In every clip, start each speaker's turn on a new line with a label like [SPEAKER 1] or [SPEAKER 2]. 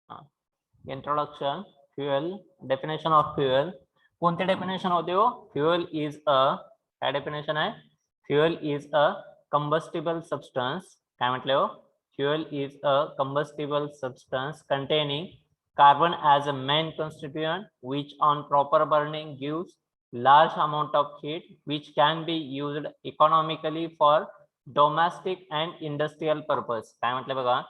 [SPEAKER 1] Introduction fuel definition of fuel कोणते definition होते हो फ्युएल इज अ काय डेफिनेशन आहे fuel is a combustible substance काय म्हटले हो fuel is a combustible substance containing carbon as a main constituent which on proper burning gives large amount of heat which can be used economically for domestic and industrial purpose काय म्हटले बघा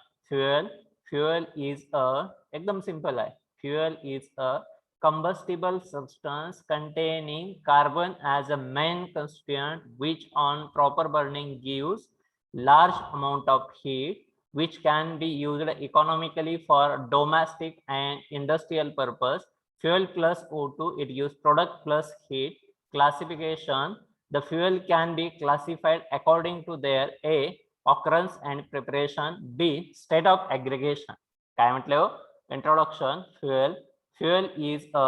[SPEAKER 1] fuel is a एकदम simple आहे fuel is a combustible substance containing carbon as a main constituent which on proper burning gives large amount of heat which can be used economically for domestic and industrial purpose. Fuel plus O2, it gives product plus heat. Classification, the fuel can be classified according to their A, occurrence and preparation, B, state of aggregation. काय म्हटले हो introduction fuel is a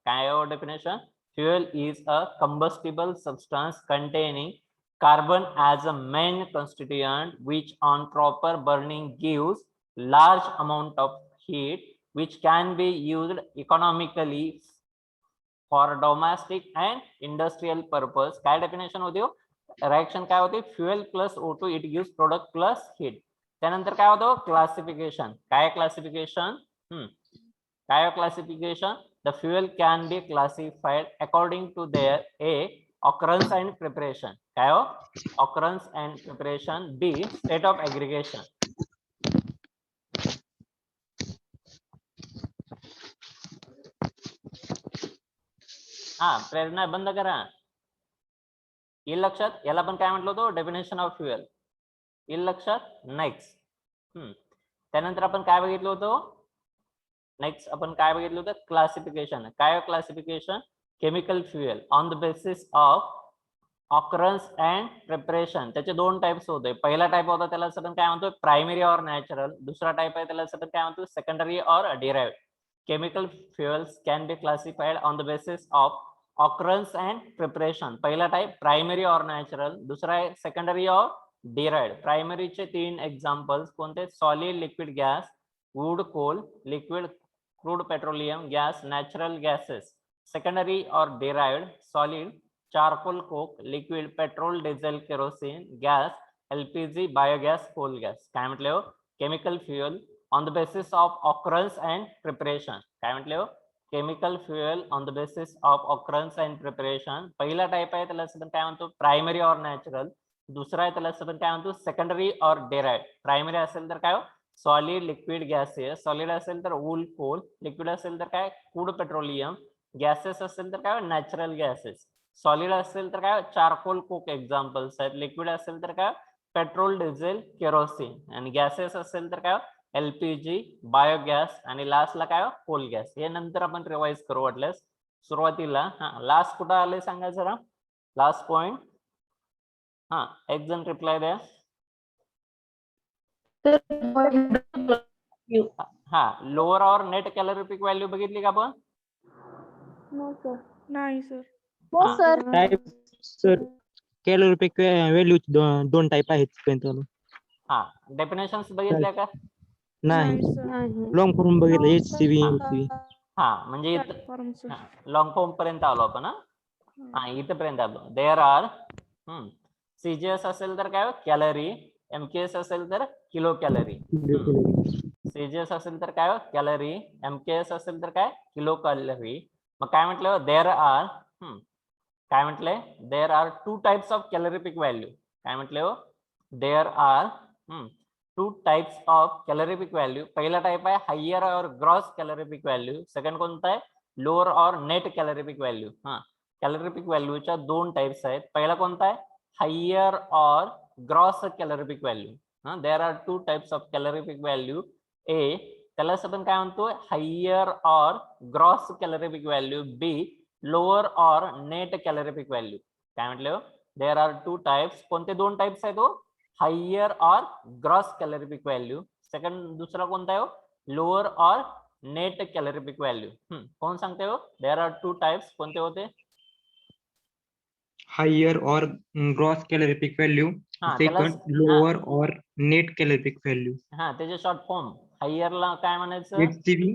[SPEAKER 1] काय हो definition fuel is a combustible substance containing carbon as a main constituent which on proper burning gives large amount of heat which can be used economically for domestic and industrial purpose काय definition होती हो reaction काय होती fuel plus O2 it gives product plus heat त्यानंतर काय होतं classification काय classification काय classification the fuel can be classified according to their A occurrence and preparation काय हो occurrence and preparation B state of aggregation प्रेरणा बंद करा येईल लक्षात याला पण काय म्हटलं होतं डेफिनेशन ऑफ फ्युएल येईल लक्षात नेक्स्ट त्यानंतर आपण काय बघितलं होतं नेक्स्ट आपण काय बघितलं होतं क्लासिफिकेशन काय classification chemical fuel on the basis of occurrence and preparation त्याचे दोन टाइप्स होते पहिला टाइप होता त्याला आपण काय म्हणतो प्रायमरी और नॅचरल दुसरा टाइप आहे त्याला आपण काय म्हणतो सेकंडरी और derived chemical fuels can be classified on the basis of occurrence and preparation पहिला टाइप प्रायमरी और नॅचरल दुसरा आहे सेकंडरी और डिराइव्ड प्रायमरीचे तीन एक्झाम्पल्स कोणते solid liquid gas wood coal liquid crude petroleum gas natural gases secondary और derived solid charcoal coke liquid petrol diesel kerosene gas lpg biogas coal gas काय म्हटले हो chemical fuel on the basis of occurrence and preparation काय म्हटले हो chemical fuel on the basis of occurrence and preparation पहिला type आहे त्याला आपण काय म्हणतो प्रायमरी और नॅचरल दुसरा आहे त्याला आपण काय म्हणतो सेकंडरी और डिराइव्ड प्रायमरी असेल तर काय हो सॉलिड लिक्विड गॅसेस सॉलिड असेल तर वूल कोल लिक्विड असेल तर काय क्रूड पेट्रोलियम गॅसेस असेल तर काय नॅचरल गॅसेस सॉलिड असेल तर काय चारकोल कोक एक्झाम्पल्स आहेत लिक्विड असेल तर काय पेट्रोल डिझेल केरोसिन आणि गॅसेस असेल तर काय एलपीजी बायोगॅस आणि लास्टला काय कोल गॅस हे नंतर आपण रिवाइज करू वाटल्यास सुरुवातीला लास्ट कुठं आले सांगा जरा लास्ट पॉइंट एक जण रिप्लाय द्या lower or net calorific value बघितली का आपण
[SPEAKER 2] नाही सर
[SPEAKER 3] हो sir
[SPEAKER 4] type sir calorific value दोन टाइप आहेत
[SPEAKER 1] डेफिनेशन्स बघितल्या का
[SPEAKER 4] नाही
[SPEAKER 2] सर
[SPEAKER 4] लॉंग फॉर्म बघितलं एचसीबी
[SPEAKER 1] म्हणजे लॉंग फॉर्म पर्यंत आलो आपण इथपर्यंत आलो देअर आर सीजीएस असेल तर काय कॅलरी एमकेएस असेल तर किलो कॅलरी सीजीएस असेल तर काय कॅलरी एमकेएस असेल तर काय किलो कॅलरी मग काय म्हटलं देअर आर काय म्हटले there are two types of calorific value काय म्हटले हो there are two types of calorific value पहिला टाइप आहे हायर और ग्रॉस कॅलोरिफिक व्हॅल्यू सेकंड कोणता आहे lower or net calorific value calorific व्हॅल्यूच्या दोन टाइप्स आहेत पहिला कोणता आहे हायर और gross calorific value there are two types of calorific value A त्याला आपण काय म्हणतो हायर और gross calorific value B lower or net calorific value काय म्हटले हो देअर आर टू टाइप्स कोणते दोन टाइप्स आहेत हो हायर और ग्रॉस कॅलोरिफिक व्हॅल्यू सेकंड दुसरा कोणता आहे हो lower or net calorific value कोण सांगते हो देअर आर टू टाइप्स कोणते होते
[SPEAKER 4] हायर और gross calorific value second lower or net calorific value
[SPEAKER 1] त्याचे शॉर्ट फॉर्म हायरला काय म्हणायचं?
[SPEAKER 4] HCV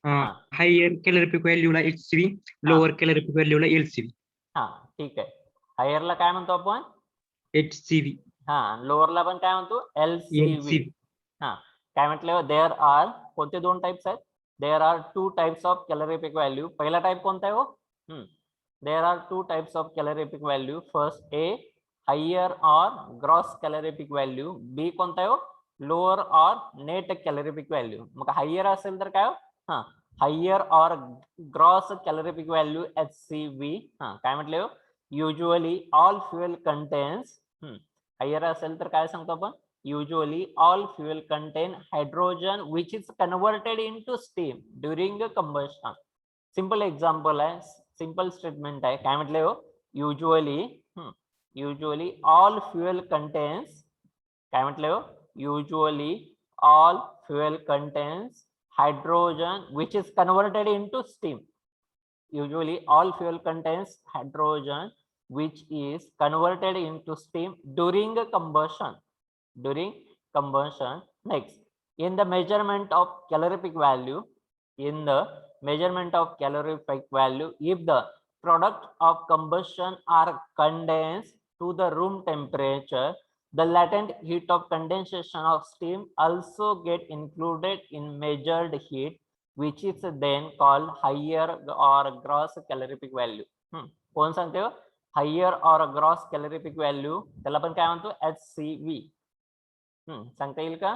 [SPEAKER 1] हा
[SPEAKER 4] हायर कॅलरीफिक व्हॅल्यूला HCV,
[SPEAKER 1] हा
[SPEAKER 4] लोअर कॅलरीफिक व्हॅल्यूला LCV.
[SPEAKER 1] हा ठीक आहे. हायरला काय म्हणतो आपण?
[SPEAKER 4] HCV,
[SPEAKER 1] हा लोअरला पण काय म्हणतो? LCV.
[SPEAKER 4] LCV.
[SPEAKER 1] हा काय म्हटलं? देअर आर कोणते दोन टाइप्स आहेत? There are two types of calorific value. पहिला टाइप कोणता आहे हो? There are two types of calorific value. First A higher or gross calorific value. B कोणता आहे हो? Lower or net calorific value. मग हायर असेल तर काय हो? हा higher or gross calorific value HCV. हा काय म्हटले हो? Usually all fuel contains. Higher असेल तर काय सांगतो आपण? Usually all fuel contain hydrogen which is converted into steam during combustion. Simple example आहे, simple statement आहे. काय म्हटले हो? Usually all fuel contains, काय म्हटले हो? Usually all fuel contains hydrogen which is converted into steam. Usually all fuel contains hydrogen which is converted into steam during combustion. Next, in the measurement of calorific value, if the product of combustion are condensed to the room temperature, the latent heat of condensation of steam also get included in measured heat, which is then called higher or gross calorific value. कोण सांगते हो? Higher और gross calorific value, त्याला पण काय म्हणतो? HCV. सांगता येईल का?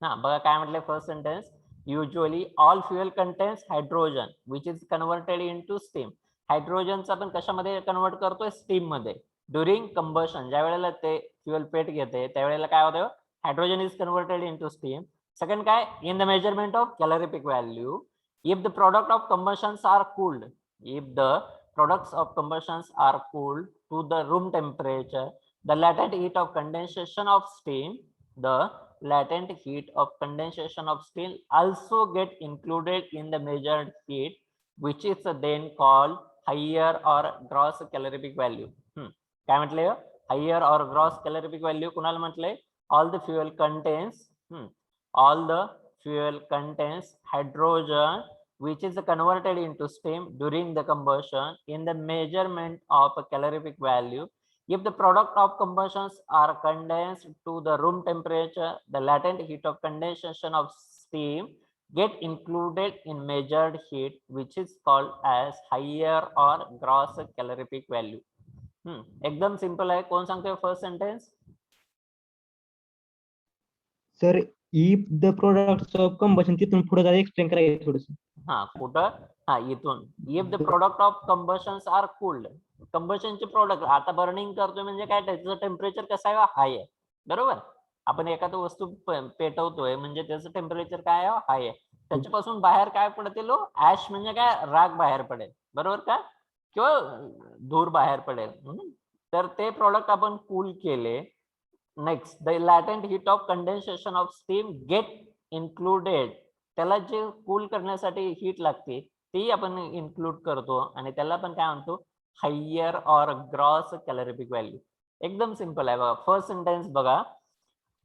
[SPEAKER 1] हा बघा काय म्हटलंय first sentence. Usually all fuel contains hydrogen which is converted into steam. हायड्रोजनचा आपण कशामध्ये कन्वर्ट करतोय? स्टीम मध्ये. ड्युरिंग कंबशन, ज्या वेळेला ते फ्युएल पेट घेते त्यावेळेला काय होतं? Hydrogen is converted into steam. Second काय? In the measurement of calorific value, if the product of combustions are cooled, if the products of combustions are cooled to the room temperature, the latent heat of condensation of steam also get included in the measured heat, which is then called higher or gross calorific value. काय म्हटलंय? higher or gross calorific value कुणाला म्हटलंय? all the fuel contains hydrogen which is converted into steam during the combustion. In the measurement of a calorific value, if the product of combustions are condensed to the room temperature, the latent heat of condensation of steam get included in measured heat, which is called as higher or gross calorific value. एकदम simple आहे. कोण सांगतोय first sentence?
[SPEAKER 4] Sir if the products of combustion, तिथून पुढे जरा explain करायचं थोडस.
[SPEAKER 1] हा कुठं? हा इथून. If the product of combustions are cooled. कंबशनचे प्रोडक्ट, आता बर्निंग करतोय म्हणजे काय? त्याचं टेम्परेचर कसं आहे? हाय आहे. बरोबर. आपण एखादी वस्तू पेटवतोय म्हणजे त्याचं टेम्परेचर काय आहे? हाय आहे. त्याच्यापासून बाहेर काय पडतील? ऍश म्हणजे काय? राग बाहेर पडेल. बरोबर का? किंवा धूर बाहेर पडेल. तर ते प्रोडक्ट आपण कूल केले. Next, the latent heat of condensation of steam get included. त्याला जे कूल करण्यासाठी हीट लागते ती आपण इन्क्लूड करतो आणि त्याला पण काय म्हणतो? हायर और ग्रॉस कॅलरीफिक व्हॅल्यू. एकदम सिंपल आहे बघा. फर्स्ट सेंटेन्स बघा.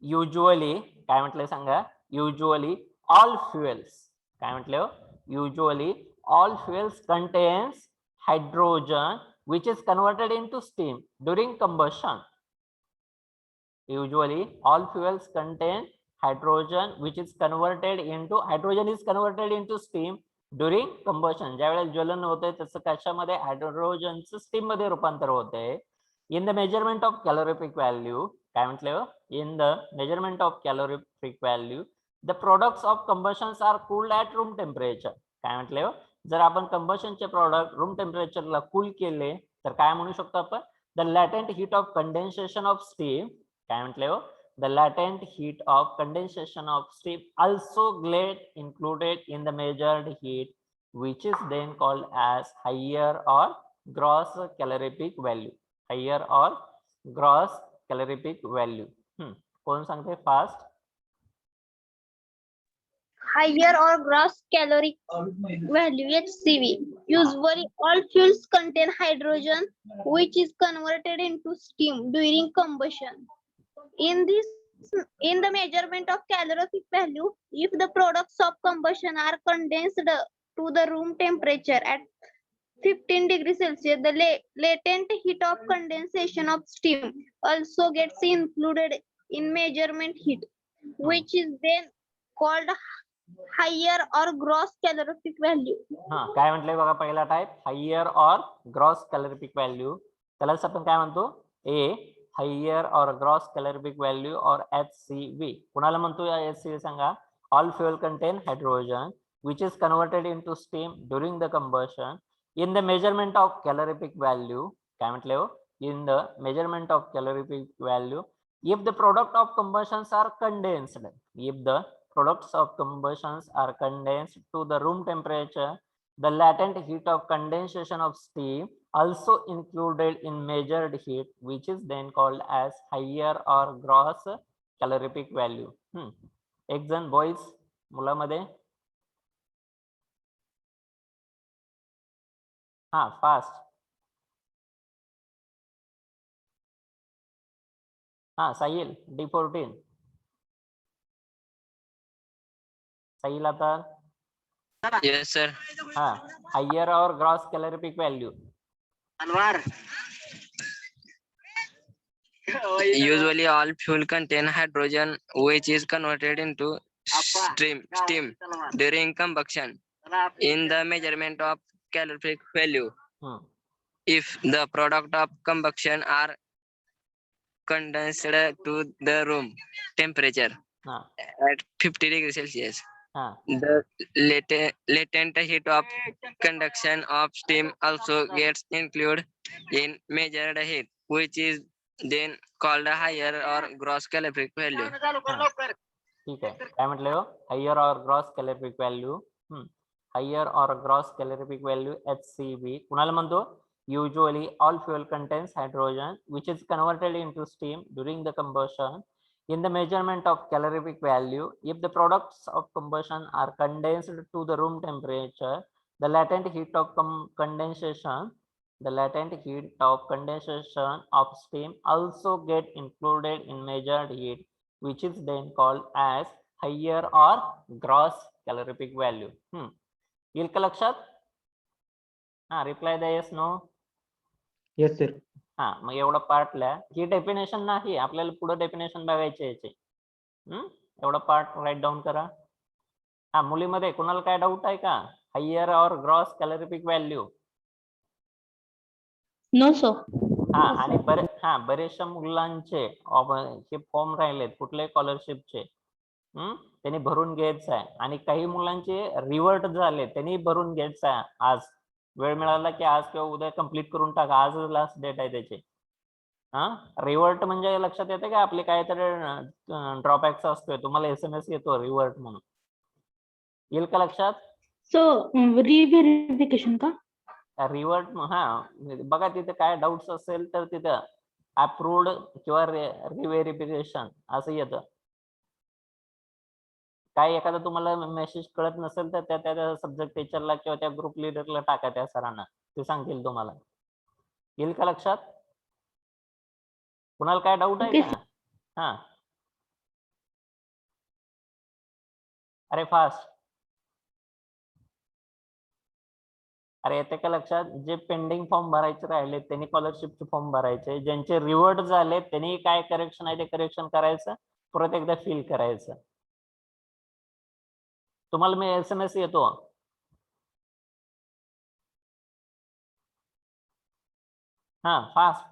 [SPEAKER 1] युजली काय म्हटलंय सांगा? युजली ऑल फ्युएल्स, काय म्हटलं? Usually all fuels contains hydrogen which is converted into steam during combustion. Usually all fuels contain hydrogen which is converted into steam during combustion. ज्यावेळेला ज्वलन होते त्याचं कशामध्ये? हायड्रोजनचं स्टीम मध्ये रूपांतर होते. In the measurement of calorific value, काय म्हटलं? In the measurement of calorific value, the products of combustions are cooled at room temperature. काय म्हटलं? जर आपण कंबशनचे प्रोडक्ट रूम टेम्परेचरला कूल केले तर काय म्हणू शकतो आपण? The latent heat of condensation of steam, काय म्हटलं? The latent heat of condensation of steam also get included in the measured heat, which is then called as higher or gross calorific value. Higher or gross calorific value. कोण सांगते fast?
[SPEAKER 2] Higher or gross caloric value HCV. Usually all fuels contain hydrogen which is converted into steam during combustion. In this in the measurement of calorific value, if the products of combustion are condensed to the room temperature at 15 degrees Celsius, the latent heat of condensation of steam also gets included in measurement heat, which is then called higher or gross calorific value.
[SPEAKER 1] हा काय म्हटलंय बघा पहिला type higher और gross calorific value. त्यालाच आपण काय म्हणतो ए हायर और ग्रॉस कॅलोरिफिक व्हॅल्यू और HCV. कुणाला म्हणतो या HCV सांगा. All fuel content hydrogen which is converted into steam during the combustion. In the measurement of calorific value, काय म्हटले हो, in the measurement of calorific value, if the product of combustions are condensed, if the products of combustions are condensed to the room temperature, the latent heat of condensation of steam also included in measured heat, which is then called as higher or gross calorific value. एक जण boys मुलामध्ये हा fast हा Sahil D14 Sahil आता
[SPEAKER 3] Yes, sir.
[SPEAKER 1] हाँ higher और gross calorific value.
[SPEAKER 3] Anwar. Usually all fuel contain hydrogen which is converted into steam during combustion. In the measurement of calorific value, if the product of combustion are condensed to the room temperature at 50 degrees Celsius, the latent heat of conduction of steam also gets included in measured heat, which is then called a higher or gross calorific value.
[SPEAKER 1] ठीक आहे. काय म्हटले हो higher और gross calorific value. Higher और gross calorific value HCV. कुणाला म्हणतो usually all fuel contains hydrogen which is converted into steam during the combustion. In the measurement of calorific value, if the products of combustion are condensed to the room temperature, the latent heat of condensation of steam also get included in measured heat, which is then called as higher or gross calorific value. येईल का लक्षात. हा reply द्या yes no.
[SPEAKER 4] Yes sir.
[SPEAKER 1] हा मग एवढा part लिहा. ही definition नाही आपल्याला पुढे डेफिनेशन बघायचे याचे. एवढा पार्ट राईट डाऊन करा. हा मुलीमध्ये कोणाला काय डाऊट आहे का हायर और gross calorific value.
[SPEAKER 2] No so.
[SPEAKER 1] हा आणि बरेचशा मुलांचे हे फॉर्म राहिलेत कुठले स्कॉलरशिपचे त्यांनी भरून घ्यायचं आहे आणि काही मुलांचे रिवर्ट झाले त्यांनी भरून घ्यायचं आहे. आज वेळ मिळाला की आज किंवा उद्या कंप्लीट करून टाका. आज लास्ट डेट आहे त्याची. रिवर्ट म्हणजे लक्षात येते का आपले काहीतरी ड्रॉबॅक्स असतोय तुम्हाला SMS येतो रिवर्ट म्हणून. येईल का लक्षात.
[SPEAKER 2] सो रिव्हेरिफिकेशन का
[SPEAKER 1] रिवर्ट. हा बघा तिथे काय डाऊट्स असेल तर तिथं अप्रूव्ड किंवा रिव्हेरिफिकेशन असं येतं. काय एखादा तुम्हाला मेसेज कळत नसेल तर त्या सब्जेक्ट टीचरला किंवा त्या ग्रुप लिडरला टाका त्या सरांना ते सांगतील तुम्हाला. येईल का लक्षात. कुणाला काय डाऊट आहे का. हा अरे फास्ट. अरे येते का लक्षात. जे पेंडिंग फॉर्म भरायचे राहिले त्यांनी स्कॉलरशिपचे फॉर्म भरायचे. ज्यांचे रिवर्ट झाले त्यांनी काय करेक्शन आहे ते करेक्शन करायचं परत एकदा फिल करायचं. तुम्हाला मी SMS येतो. हा फास्ट.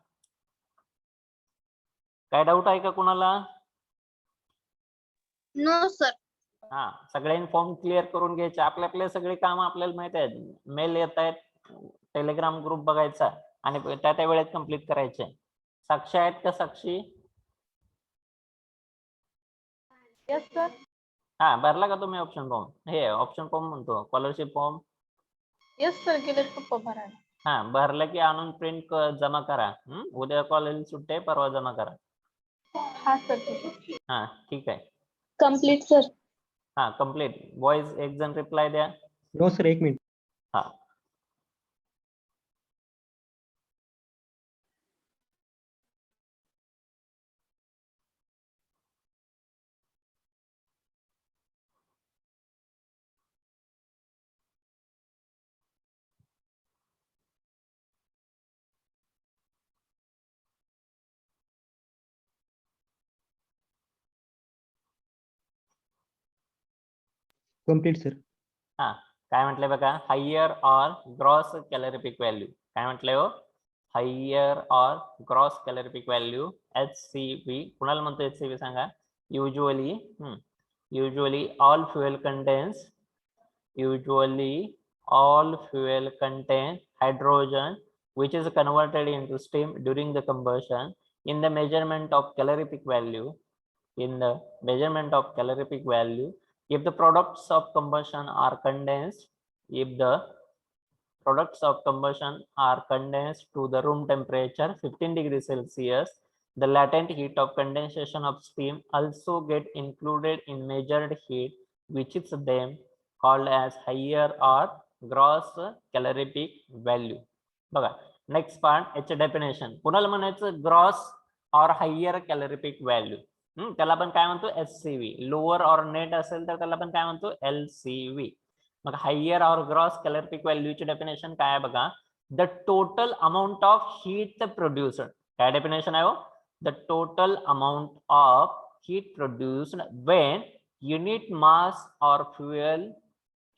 [SPEAKER 1] काय डाऊट आहे का कुणाला.
[SPEAKER 2] No sir.
[SPEAKER 1] हा सगळ्यांनी फॉर्म क्लिअर करून घ्यायचे. आपले सगळे काम आपल्याला माहित आहेत. मेल येत आहेत टेलिग्राम ग्रुप बघायचा आणि त्या वेळेत कंप्लीट करायचे. साक्षी आहेत का साक्षी.
[SPEAKER 5] Yes sir.
[SPEAKER 1] हा भरला का तुम्ही ऑप्शन फॉर्म. हे ऑप्शन फॉर्म म्हणतो स्कॉलरशिप फॉर्म.
[SPEAKER 5] यस सर गेलेत पप्पा भरायला.
[SPEAKER 1] हा भरलं की आणून प्रिंट जमा करा. उद्या कॉलेज सुट्टे परवा जमा करा.
[SPEAKER 5] हा सर ठीक आहे.
[SPEAKER 1] हा ठीक आहे.
[SPEAKER 2] Complete sir.
[SPEAKER 1] हा कम्प्लीट. बॉईज एक जण रिप्लाय द्या.
[SPEAKER 4] No sir 1 minute.
[SPEAKER 1] हा
[SPEAKER 4] कम्प्लीट सर.
[SPEAKER 1] हा काय म्हटलंय बघा, higher or gross calorific value. काय म्हटलंय हो, higher or gross calorific value HCV. कुणाला म्हणतो HCV सांगा. Usually all fuel contains hydrogen which is converted into steam during the combustion. In the measurement of calorific value, if the products of combustion are condensed to the room temperature 15 degrees Celsius, the latent heat of condensation of steam also get included in measured heat, which is then called as higher or gross calorific value. बघा next part, याचे definition. कुणाला म्हणायचं gross और higher calorific value. त्याला आपण काय म्हणतो HCV. Lower or net असेल तर त्याला आपण काय म्हणतो LCV. मग हायर और ग्रॉस कॅलरिफिक व्हॅल्यूची डेफिनेशन काय आहे बघा, the total amount of heat produced. काय डेफिनेशन आहे हो, the total amount of heat produced when unit mass or fuel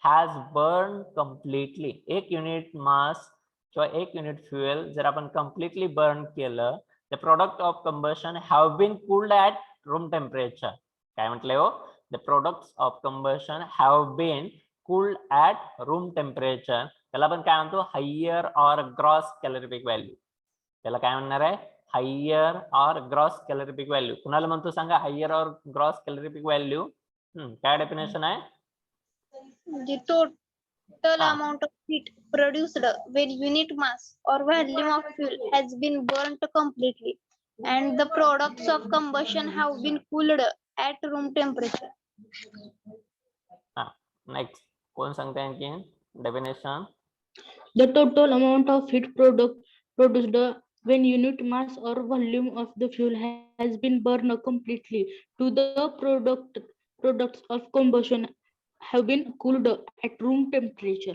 [SPEAKER 1] has burn completely. एक युनिट मास किंवा एक युनिट फ्युएल जर आपण कम्प्लिटली बर्न केलं, the product of combustion have been cooled at room temperature. काय म्हटलंय हो, the products of combustion have been cooled at room temperature. त्याला आपण काय म्हणतो higher or gross calorific value. त्याला काय म्हणणार आहे, higher or gross calorific value. कुणाला म्हणतो सांगा higher or gross calorific value. काय डेफिनेशन आहे,
[SPEAKER 2] The total
[SPEAKER 1] Ah.
[SPEAKER 2] amount of heat produced when unit mass or volume of fuel has been burnt completely and the products of combustion have been cooled at room temperature.
[SPEAKER 1] Next कोण सांगते आणखी definition.
[SPEAKER 6] The total amount of heat produced when unit mass or volume of the fuel has been burned completely to the products of combustion have been cooled at room temperature.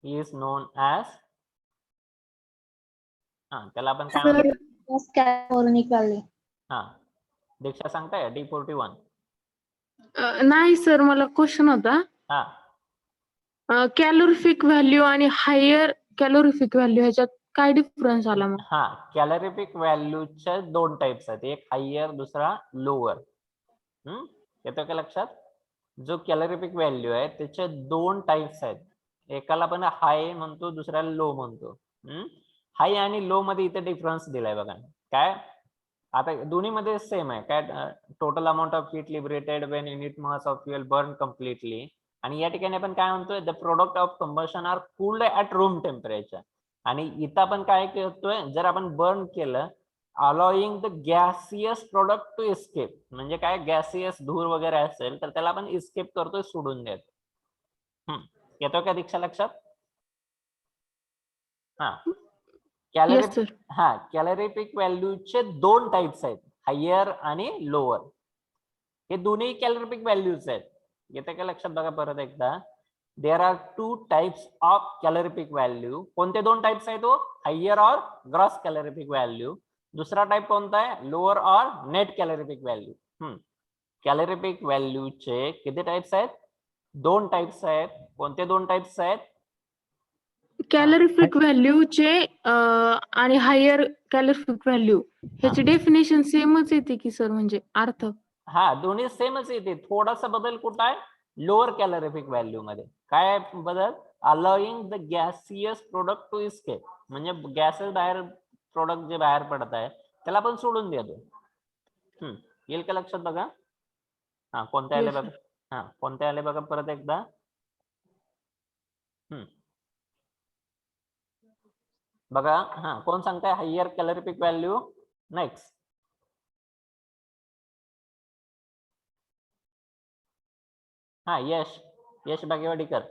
[SPEAKER 1] is known as, त्याला आपण काय म्हणतो. हा दीक्षा सांगताय D41.
[SPEAKER 5] नाही sir, मला question होता.
[SPEAKER 1] हा
[SPEAKER 5] कॅलोरिफिक व्हॅल्यू आणि हायर कॅलोरिफिक व्हॅल्यू ह्याच्यात काय डिफरन्स आला मग?
[SPEAKER 1] हा कॅलरिफिक व्हॅल्यूचे दोन टाइप्स आहेत, एक हायर दुसरा लोअर. येतो का लक्षात. जो कॅलरिफिक व्हॅल्यू आहे त्याचे दोन टाइप्स आहेत, एकाला आपण हाय म्हणतो दुसऱ्याला लो म्हणतो. हाय आणि लो मध्ये इथे डिफरन्स दिलाय बघा. काय आता दोन्ही मध्ये सेम आहे. काय total amount of heat liberated when unit mass of fuel burn completely. आणि या ठिकाणी आपण काय म्हणतोय, the product of combustion are cooled at room temperature. आणि इथं आपण काय करतोय, जर आपण बर्न केलं allowing the gaseous product to escape. म्हणजे काय गॅसियस धूर वगैरे असेल तर त्याला आपण एस्केप करतोय, सोडून देतो. येतो का दीक्षा लक्षात. हा कॅलरिफिक कॅलरिफिक व्हॅल्यूचे दोन टाइप्स आहेत, हायर आणि लोअर. हे दोन्ही कॅलरिफिक व्हॅल्यूज आहेत. येते का लक्षात बघा परत एकदा. There are two types of calorific value. कोणते दोन टाइप्स आहेत तो, higher or gross calorific value. दुसरा टाइप कोणता आहे, lower or net calorific value. Calorific व्हॅल्यूचे किती टाइप्स आहेत, दोन टाइप्स आहेत. कोणते दोन टाइप्स आहेत,
[SPEAKER 5] कॅलोरिफिक व्हॅल्यूचे आणि हायर कॅलोरिफिक व्हॅल्यू ह्याची डेफिनेशन सेमच येते की सर, म्हणजे अर्थ.
[SPEAKER 1] हा दोन्ही सेमच येते. थोडासा बदल कुठं आहे, लोअर कॅलरिफिक व्हॅल्यू मध्ये. काय बदल, allowing the gaseous product to escape. म्हणजे गॅसेस बाहेर, प्रोडक्ट जे बाहेर पडत आहे त्याला आपण सोडून देतो. येईल का लक्षात बघा. हा कोणते आले बघा. हा कोणते आले बघा परत एकदा. बघा हा कोण सांगताय हायर कॅलरिफिक व्हॅल्यू. नेक्स्ट हा यश बागेवाडीकर.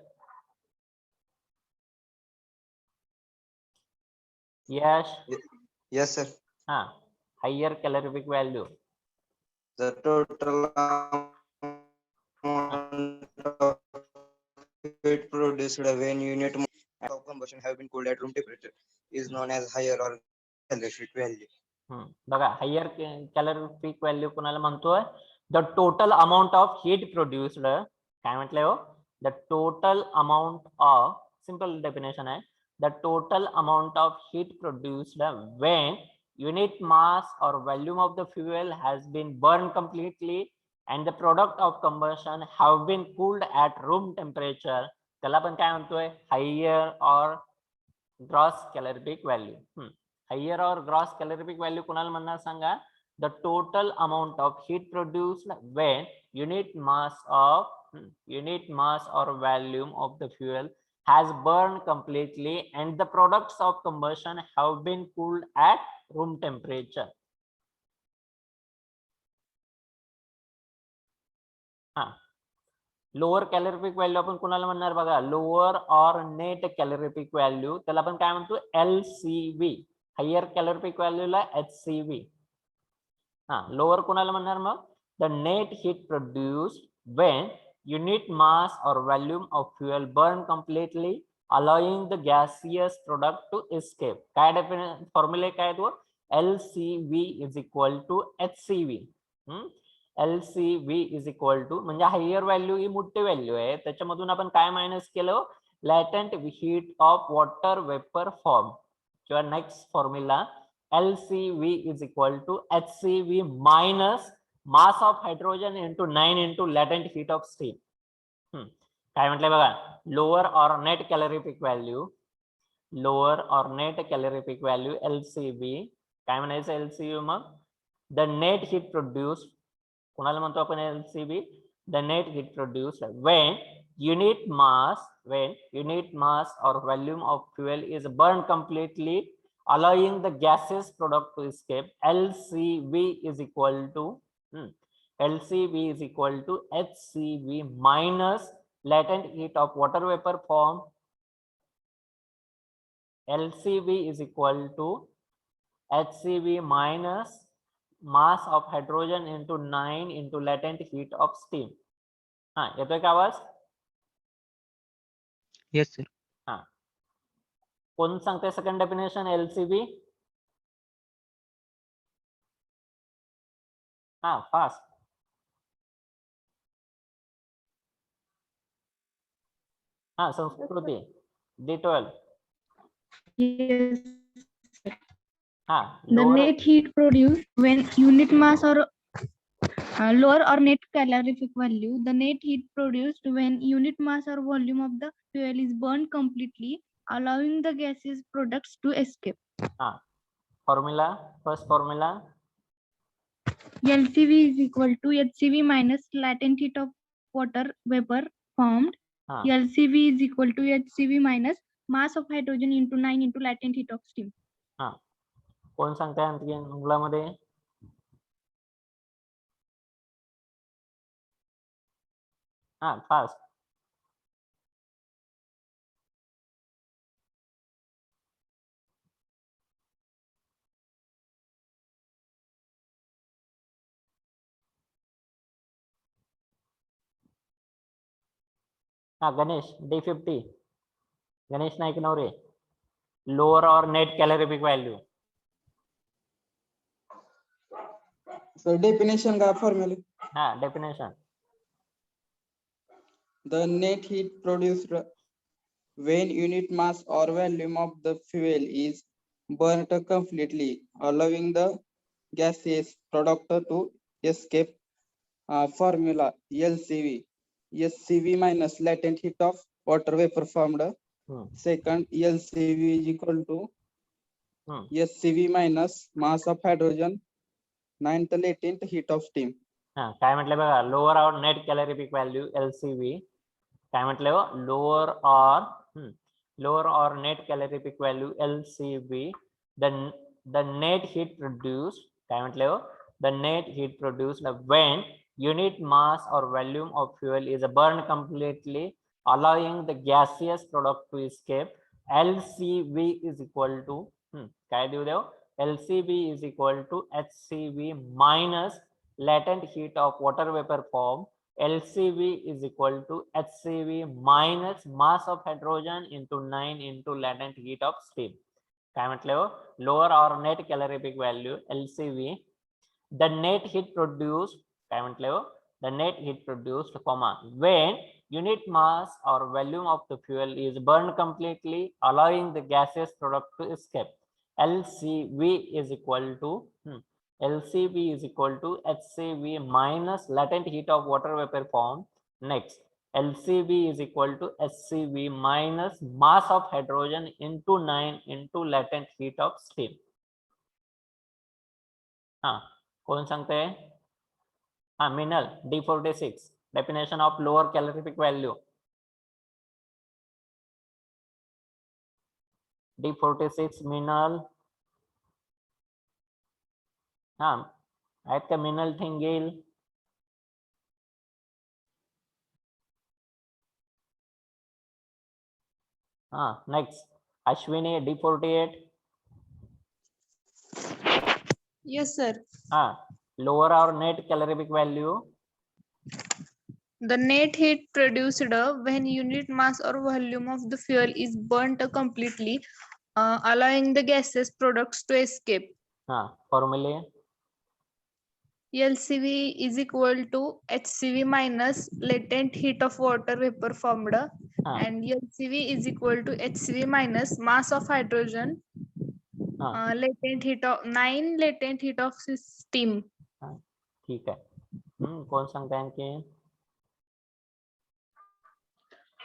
[SPEAKER 1] यश.
[SPEAKER 7] Yes, sir.
[SPEAKER 1] हा higher calorific value.
[SPEAKER 7] The total amount of heat produced when unit of combustion have been cooled at room temperature is known as higher or calorific value.
[SPEAKER 1] बघा higher calorific value कोणाला म्हणतोय, the total amount of heat produced. काय म्हटलंय हो, the total amount of, simple definition है, the total amount of heat produced when unit mass or volume of the fuel has been burned completely and the product of combustion have been cooled at room temperature. त्याला आपण काय म्हणतोय, higher or gross calorific value. Higher or gross calorific value कुणाला म्हणणार सांगा, the total amount of heat produced when unit mass or volume of the fuel has burned completely and the products of combustion have been cooled at room temperature. Lower calorific value आपण कुणाला म्हणणार बघा, lower or net calorific value, त्याला आपण काय म्हणतो, LCV. Higher calorific व्हॅल्यूला HCV. Lower कुणाला म्हणणार मग, the net heat produced when unit mass or volume of fuel burn completely allowing the gaseous product to escape. काय डेफिनेशन फॉर्म्युला काय तो, LCV is equal to HCV. LCV is equal to म्हणजे higher value ही मोठी value आहे, त्याच्यामधून आपण काय मायनस केलं, latent heat of water vapour form. किंवा next formula LCV is equal to HCV minus mass of hydrogen into 9 into latent heat of steam. काय म्हटलंय बघा, lower or net calorific value, lower or net calorific value LCV. काय म्हणायचं LCV मग, the net heat produce, कोणाला म्हणतो आपण LCV, the net heat produce when unit mass or volume of fuel is burned completely allowing the gaseous product to escape. LCV is equal to HCV minus latent heat of water vapor form. LCV is equal to HCV minus mass of hydrogen into 9 into latent heat of steam. येतोय का आवाज?
[SPEAKER 4] Yes, sir.
[SPEAKER 1] कोण सांगते second definition LCV? Fast. संस्कृती D12.
[SPEAKER 6] Yes. The
[SPEAKER 1] lower
[SPEAKER 6] net heat produced when unit mass or lower or net calorific value. The net heat produced when unit mass or volume of the fuel is burned completely, allowing the gaseous products to escape.
[SPEAKER 1] formula, first formula
[SPEAKER 6] LCV is equal to HCV minus latent heat of water vapor formed. LCV is equal to HCV minus mass of hydrogen into 9 into latent heat of steam.
[SPEAKER 1] कोण सांगताय आणखी मुलामध्ये? Fast. Ganesh D50. Ganesh Naik Navare, lower or net calorific value.
[SPEAKER 8] So definition का formula.
[SPEAKER 1] Definition.
[SPEAKER 8] The net heat produced when unit mass or volume of the fuel is burnt completely, allowing the gaseous product to escape. Formula LCV. SCV minus latent heat of water vapor formed. Second, LCV is equal to SCV minus mass of hydrogen 9th latent heat of steam.
[SPEAKER 1] काय म्हटलं बघा, lower or net calorific value LCV. काय म्हटलं, lower or net calorific value LCV. The net heat produced, काय म्हटलं, the net heat produced when unit mass or volume of fuel is burned completely allowing the gaseous product to escape. LCV is equal to काय देऊ देव, LCV is equal to HCV minus latent heat of water vapor form. LCV is equal to HCV minus mass of hydrogen into 9 into latent heat of steam. काय म्हटलं, lower or net calorific value LCV. The net heat produced, काय म्हटलं, the net heat produced, when unit mass or volume of the fuel is burned completely, allowing the gaseous product to escape. LCV is equal to LCV is equal to HCV minus latent heat of water vapor formed. Next, LCV is equal to HCV minus mass of hydrogen into 9 into latent heat of steam. हाँ, कौन सांगते हैं? हाँ, Minal D46 definition of lower calorific value. D46 Minal. हाँ, आहेत का मिनल थिंगेल? हाँ, next Ashwini D48.
[SPEAKER 5] Yes, sir.
[SPEAKER 1] हाँ, lower or net calorific value.
[SPEAKER 5] The net heat produced when unit mass or volume of the fuel is burnt completely, allowing the gaseous products to escape.
[SPEAKER 1] हाँ, formula.
[SPEAKER 5] LCV is equal to HCV minus latent heat of water vapor formed, and LCV is equal to HCV minus mass of hydrogen, latent heat of 9 latent heat of steam.
[SPEAKER 1] ठीक है. कौन सांगता है इनके?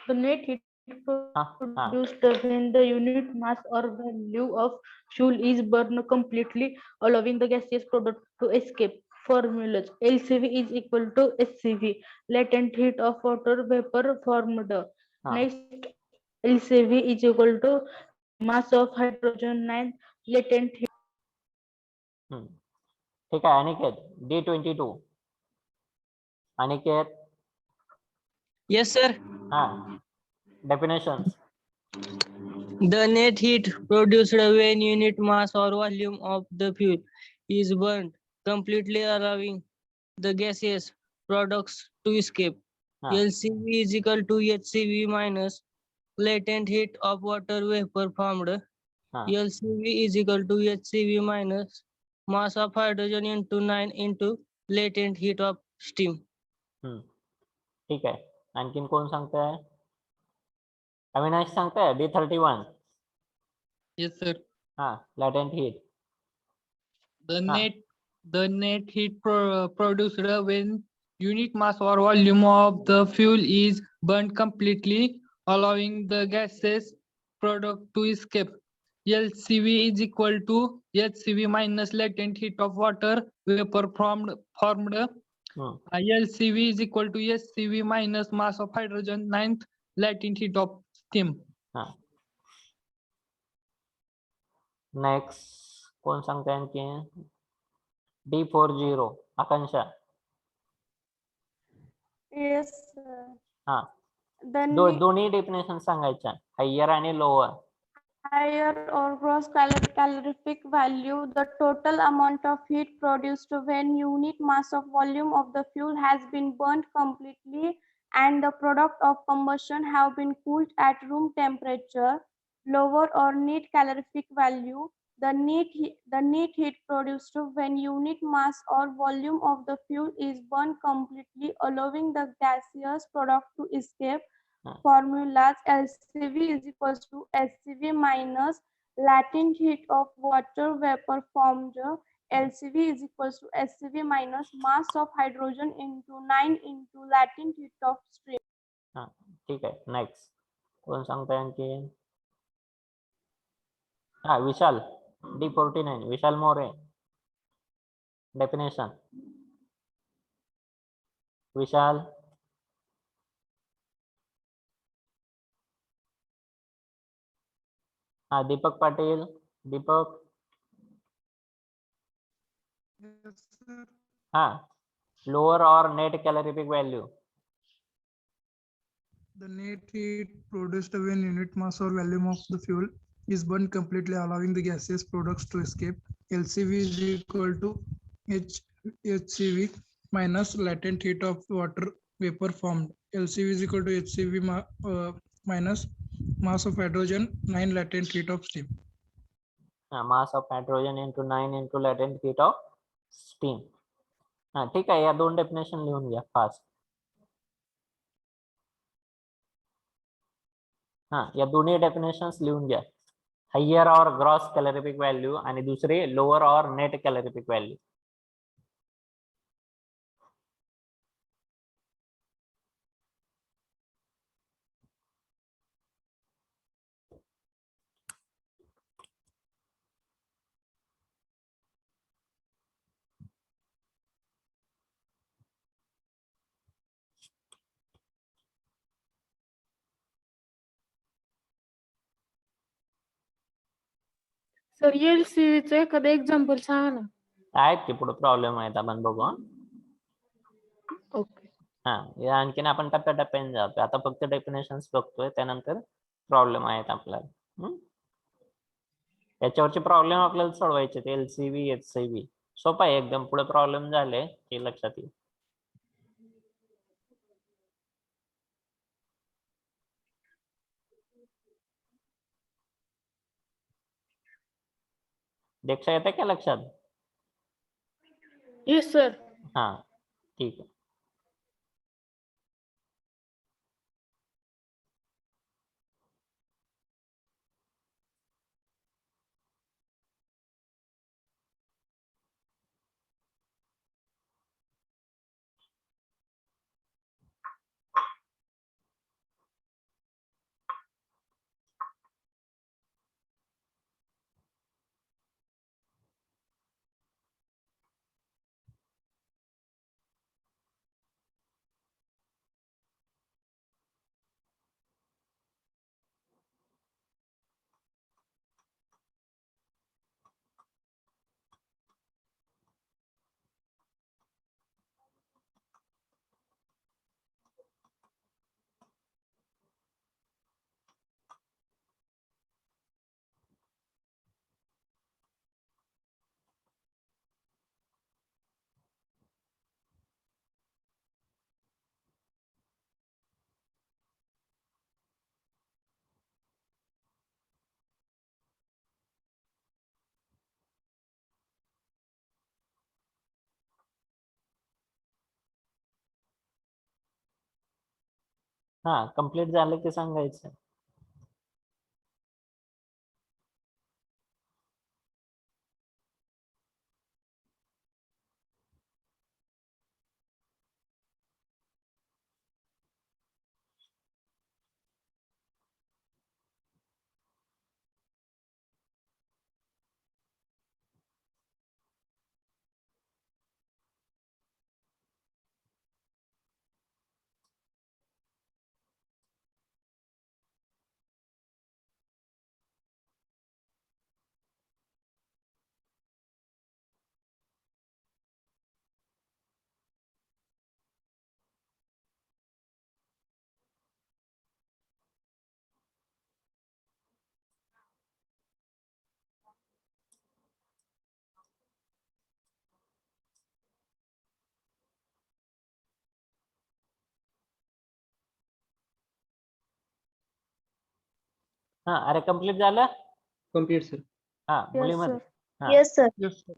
[SPEAKER 6] The net heat produced when the unit mass or value of fuel is burned completely, allowing the gaseous product to escape. Formulas: LCV is equal to HCV, latent heat of water vapor formed. Next, LCV is equal to mass of hydrogen 9 latent heat.
[SPEAKER 1] ठीक है, Aniket D22. Aniket.
[SPEAKER 9] Yes, sir.
[SPEAKER 1] हाँ, definitions.
[SPEAKER 9] The net heat produced when unit mass or volume of the fuel is burned completely, allowing the gaseous products to escape. LCV is equal to HCV minus latent heat of water vapor formed. LCV is equal to HCV minus mass of hydrogen into 9 into latent heat of steam.
[SPEAKER 1] ठीक है, आणखीन कोण सांगता है? अविनाश सांगता है D31.
[SPEAKER 10] Yes, sir.
[SPEAKER 1] हाँ, latent heat.
[SPEAKER 10] The net heat produced when unit mass or volume of the fuel is burned completely, allowing the gaseous product to escape. LCV is equal to HCV minus latent heat of water vapor formed. LCV is equal to HCV minus mass of hydrogen 9th latent heat of steam.
[SPEAKER 1] Next कौन सांगता है इनके? D40 Akanksha.
[SPEAKER 2] Yes, sir.
[SPEAKER 1] हाँ,
[SPEAKER 2] The
[SPEAKER 1] दोन्ही definition सांगायच्या, higher आणि lower.
[SPEAKER 2] higher or gross calorific value, the total amount of heat produced when unit mass of volume of the fuel has been burnt completely and the product of combustion have been cooled at room temperature. Lower or net calorific value, the net heat produced when unit mass or volume of the fuel is burned completely, allowing the gaseous product to escape. Formulas: LCV is equals to HCV minus latent heat of water vapor formed. LCV is equals to HCV minus mass of hydrogen into 9 into latent heat of steam.
[SPEAKER 1] हाँ, ठीक है. Next कौन सांगता है इनके? हाँ, विशाल D49. विशाल More. Definition. विशाल. हाँ, दीपक पाटिल. दीपक. हाँ, lower or net calorific value.
[SPEAKER 11] The net heat produced when unit mass or volume of the fuel is burned completely, allowing the gaseous products to escape. LCV is equal to HCV minus latent heat of water vapor formed. LCV is equal to HCV minus mass of hydrogen 9 latent heat of steam.
[SPEAKER 1] Mass of hydrogen into 9 into latent heat of steam. ठीक आहे, या दोन definition लिहून घ्या fast. हा, या दोन्ही definitions लिहून घ्या. हायर और ग्रॉस कॅलरिफिक व्हॅल्यू आणि दुसरे lower or net calorific value.
[SPEAKER 6] Sir LCV चं एखादं एक्झाम्पल सांगा ना.
[SPEAKER 1] आहेत की पुढे प्रॉब्लेम आहेत, आपण बघू.
[SPEAKER 6] ओके.
[SPEAKER 1] हा, या आणखीन आपण टप्प्याटप्प्याने जातोय. आता फक्त डेफिनेशन्स बघतोय, त्यानंतर प्रॉब्लेम आहेत आपल्याला. याच्यावरचे प्रॉब्लेम आपल्याला सोडवायचे ते LCV HCV. सोपा आहे एकदम. पुढे प्रॉब्लेम झाले की लक्षात येईल. दीक्षा येते का लक्षात?
[SPEAKER 6] Yes sir.
[SPEAKER 1] हा, ठीक आहे. हा, कंप्लीट झालं की सांगायचं. हा, अरे कंप्लीट झालं.
[SPEAKER 4] Complete sir.
[SPEAKER 1] हा,
[SPEAKER 6] Yes,
[SPEAKER 1] मुलीमध्ये.
[SPEAKER 6] sir.
[SPEAKER 1] हा,
[SPEAKER 2] yes sir.
[SPEAKER 11] Yes, sir.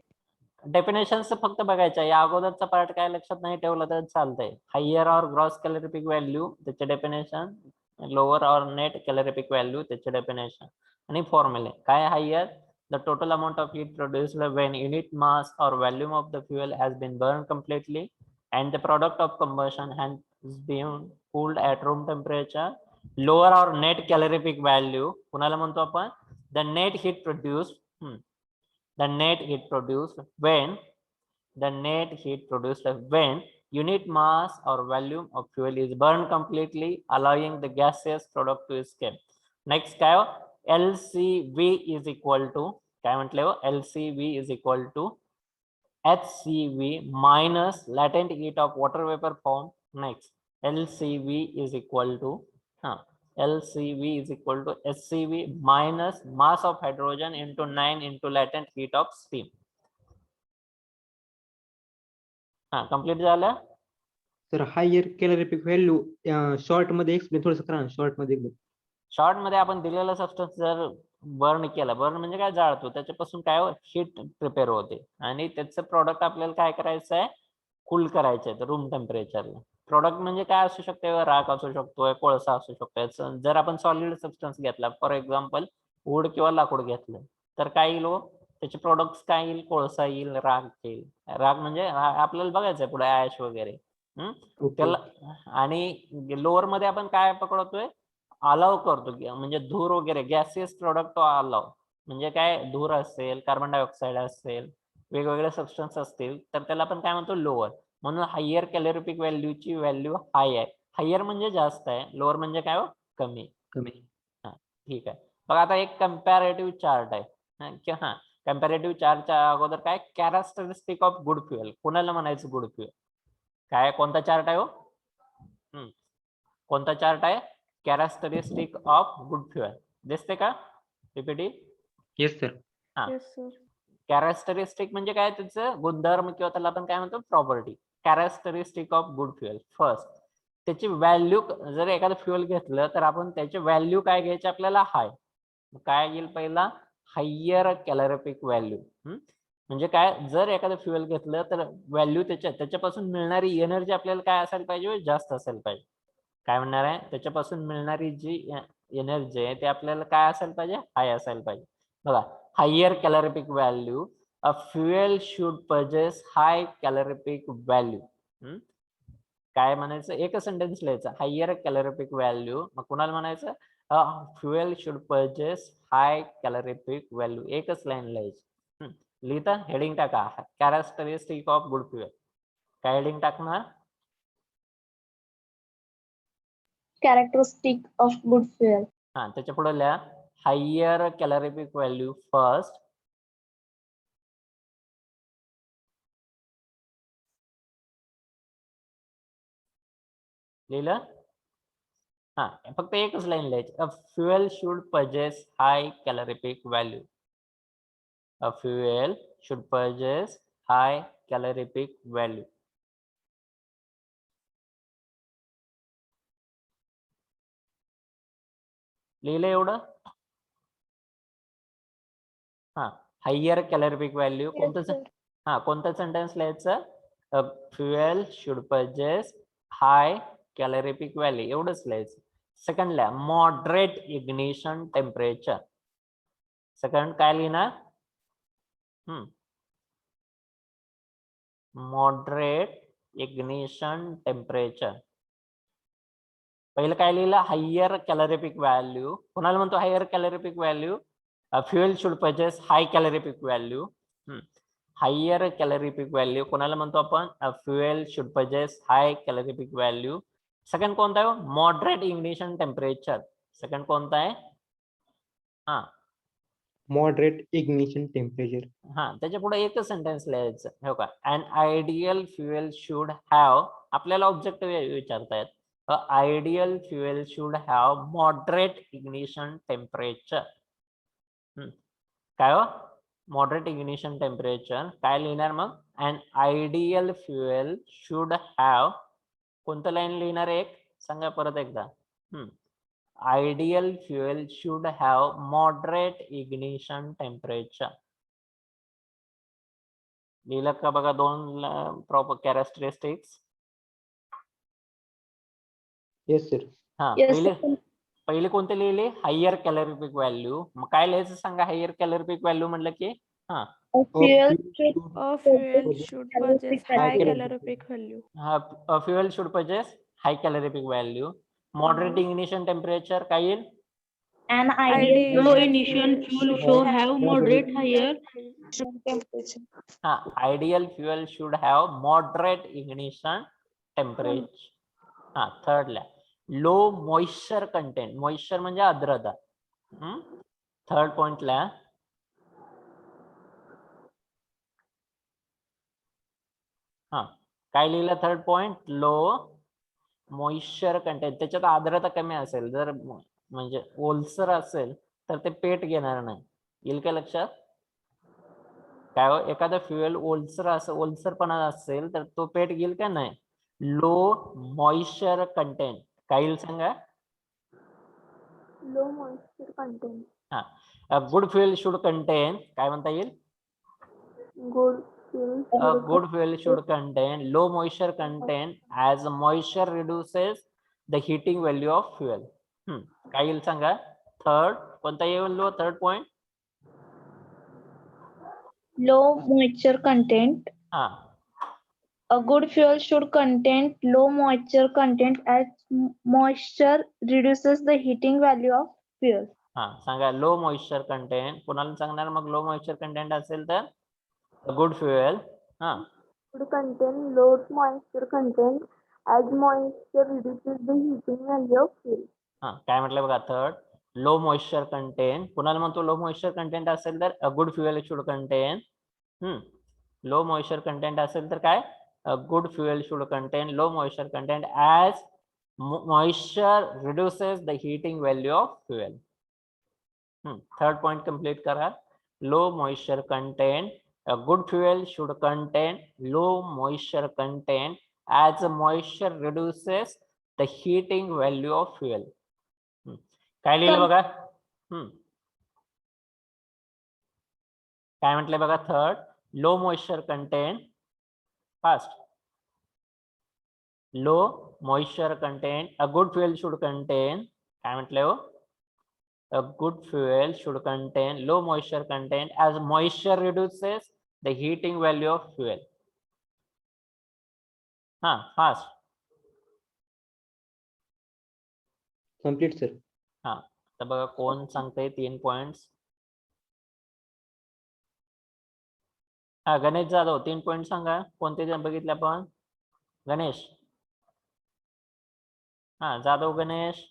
[SPEAKER 1] Definitions फक्त बघायचं. या अगोदरचा पार्ट काय लक्षात नाही ठेवलं तर चालतंय. हायर और ग्रॉस कॅलरिफिक व्हॅल्यू त्याचे definition, lower or net calorific value त्याचे डेफिनेशन आणि फॉर्म्युले. काय higher? The total amount of heat produced when unit mass or volume of the fuel has been burn completely and the product of combustion has been cooled at room temperature. Lower or net calorific value कुणाला म्हणतो आपण? The net heat produced the net heat produced when unit mass or volume of fuel is burned completely, allowing the gaseous product to escape. Next काय? LCV is equal to काय म्हटले हो? LCV is equal to HCV minus latent heat of water vapor formed. Next, LCV is equal to LCV is equal to HCV minus mass of hydrogen into 9 into latent heat of steam. हा, complete झालं.
[SPEAKER 4] Sir higher calorific value short मध्ये explain थोडंसं करा ना. Short मध्ये एकदम.
[SPEAKER 1] Short मध्ये आपण दिलेला सबस्टन्स जर बर्न केला, बर्न म्हणजे काय? जाळतो, त्याच्यापासून काय हीट प्रिपेअर होते आणि त्याचं प्रॉडक्ट आपल्याला काय करायचं आहे? कूल करायचं आहे रूम टेम्परेचरला. प्रोडक्ट म्हणजे काय असू शकते, राख असू शकतोय, कोळसा असू शकतोय. जर आपण सॉलिड सबस्टन्स घेतला, फॉर एक्झाम्पल वूड किंवा लाकूड घेतलं, तर काय येईल हो, त्याचे प्रोडक्ट्स काय येईल, कोळसा येईल, राख येईल. राख म्हणजे आपल्याला बघायचंय पुढे ऍश वगैरे. त्याला आणि लोअर मध्ये आपण काय पकडतोय, अलाव करतो, म्हणजे धूर वगैरे गॅसेस प्रोडक्ट अलाव, म्हणजे काय धूर असेल, कार्बन डायऑक्साईड असेल, वेगवेगळे सबस्टन्स असतील, तर त्याला आपण काय म्हणतो, लोअर. म्हणून हायर कॅलोरिफिक व्हॅल्यूची व्हॅल्यू हाय आहे. हायर म्हणजे जास्त आहे, लोअर म्हणजे काय हो, कमी. हा ठीक आहे. बघा आता एक कम्पॅरेटिव्ह चार्ट आहे. हा कम्पॅरेटिव्ह चार्टच्या अगोदर काय, कॅरेक्टरिस्टिक ऑफ गुड फ्युएल. कोणाला म्हणायचं गुड फ्युएल, काय कोणता चार्ट आहे हो, कोणता चार्ट आहे, कॅरेक्टरिस्टिक ऑफ गुड फ्युएल. दिसते का पीपीटी?
[SPEAKER 4] Yes sir.
[SPEAKER 1] हा कॅरेक्टरिस्टिक म्हणजे काय, त्याचं गुणधर्म किंवा त्याला आपण काय म्हणतो, property. Characteristic of good fuel. First त्याची व्हॅल्यू, जर एखादं फ्युएल घेतलं तर आपण त्याची व्हॅल्यू काय घ्यायची आपल्याला, हाय. काय येईल पहिला, हायर कॅलोरिफिक व्हॅल्यू. म्हणजे काय, जर एखादं फ्युएल घेतलं तर व्हॅल्यू त्याच्यापासून मिळणारी एनर्जी आपल्याला काय असायला पाहिजे, जास्त असायला पाहिजे. काय म्हणणार आहे, त्याच्यापासून मिळणारी जी एनर्जी आहे ते आपल्याला काय असायला पाहिजे, हाय असायला पाहिजे. बघा, higher calorific value, a fuel should possess high calorific value. काय म्हणायचं, एकच सेंटेन्स लिहायचं, हायर कॅलोरिफिक व्हॅल्यू. मग कुणाला म्हणायचं, fuel should possess high calorific value. एकच लाईन लिहायची. लिहिता, हेडिंग टाका, कॅरेक्टरिस्टिक ऑफ गुड फ्युएल. काय हेडिंग टाकणार,
[SPEAKER 2] Characteristic of good fuel.
[SPEAKER 1] हा त्याच्या पुढे लिहा, हायर कॅलोरिफिक व्हॅल्यू फर्स्ट. लिहिलं? हा फक्त एकच लाईन लिहायची, a fuel should possess high calorific value. A fuel should possess high calorific value. लिहिलं एवढं? हा हायर कॅलोरिफिक व्हॅल्यू कोणतं, हा कोणतं सेंटेन्स लिहायचं, fuel should possess high calorific value, एवढंच लिहायचं. सेकंड लिहा, मॉडरेट इग्निशन टेम्परेचर. सेकंड काय लिहिणार, मॉडरेट इग्निशन टेम्परेचर. पहिलं काय लिहिलं, हायर कॅलोरिफिक व्हॅल्यू. कोणाला म्हणतो higher calorific value, fuel should possess high calorific value. Higher calorific value कोणाला म्हणतो आपण, fuel should possess high calorific value. Second कोणता आहे, मॉडरेट इग्निशन टेम्परेचर. सेकंड कोणता आहे, हा
[SPEAKER 4] मॉडरेट इग्निशन टेम्परेचर.
[SPEAKER 1] हा त्याच्या पुढे एकच सेंटेन्स लिहायचं, हो का, an ideal fuel should have, आपल्याला ऑब्जेक्टिव्ह विचारतायत, ideal fuel should have moderate ignition temperature. काय हो, मॉडरेट इग्निशन टेम्परेचर. काय लिहिणार मग, an ideal fuel should have, कोणतं लाईन लिहिणार, एक सांगा परत एकदा. Ideal fuel should have moderate ignition temperature. लिहिलं का बघा, दोन प्रॉपर कॅरेक्टरिस्टिक्स.
[SPEAKER 4] Yes sir.
[SPEAKER 1] हा पहिले कोणते लिहिले, हायर कॅलोरिफिक व्हॅल्यू. मग काय लिहायचं सांगा, हायर कॅलोरिफिक व्हॅल्यू म्हटलं की, हा
[SPEAKER 2] Fuel
[SPEAKER 6] fuel should possess high calorific value.
[SPEAKER 1] Fuel should possess high calorific value. Moderate ignition temperature काय येईल,
[SPEAKER 2] an
[SPEAKER 6] Ideal Low emission fuel should have moderate higher
[SPEAKER 2] temperature.
[SPEAKER 1] हा ideal fuel should have moderate ignition temperature. हा third ला, low moisture content. Moisture म्हणजे आर्द्रता. Third point ला, हा काय लिहिलं third point, low moisture content. त्याच्यात आर्द्रता कमी असेल, जर म्हणजे ओलसर असेल तर ते पेट घेणार नाही. येईल का लक्षात, काय हो, एखादा फ्युएल ओलसरपणा असेल तर तो पेट घेईल का नाही. लो मॉइश्चर कंटेंट काय येईल सांगा,
[SPEAKER 2] Low moisture content.
[SPEAKER 1] हा गुड फ्युएल शुड कंटेन, काय म्हणता येईल,
[SPEAKER 2] Good
[SPEAKER 1] A good fuel should contain low moisture content as moisture reduces the heating value of fuel. काय येईल सांगा? थर्ड कोणता येईल? Third point
[SPEAKER 2] low moisture content.
[SPEAKER 1] हा
[SPEAKER 2] A good fuel should contain low moisture content as moisture reduces the heating value of fuel.
[SPEAKER 1] हा सांगा low moisture content. कोणाला सांगणार मग लो मॉइश्चर कंटेंट असेल तर? गुड फ्युएल हा
[SPEAKER 2] Should contain low moisture content as moisture reduces the heating value of fuel.
[SPEAKER 1] हा काय म्हटलं बघा? Third low moisture content. कोणाला म्हणतो लो मॉइश्चर कंटेंट असेल तर a good fuel should contain. Low moisture content असेल तर काय? A good fuel should contain low moisture content as moisture reduces the heating value of fuel. Third point complete करा. Low moisture content. A good fuel should contain low moisture content as moisture reduces the heating value of fuel. काय लिहिलं बघा? काय म्हटलंय बघा? Third low moisture content. Fast low moisture content. A good fuel should content. काय म्हटलंय हो? A good fuel should contain low moisture content as moisture reduces the heating value of fuel. Fast.
[SPEAKER 4] Complete sir.
[SPEAKER 1] तर बघा कोण सांगते 3 points. Ganesh Jadhav 3 point सांगा. कोणते बघितले आपण? गणेश. जाधव गणेश.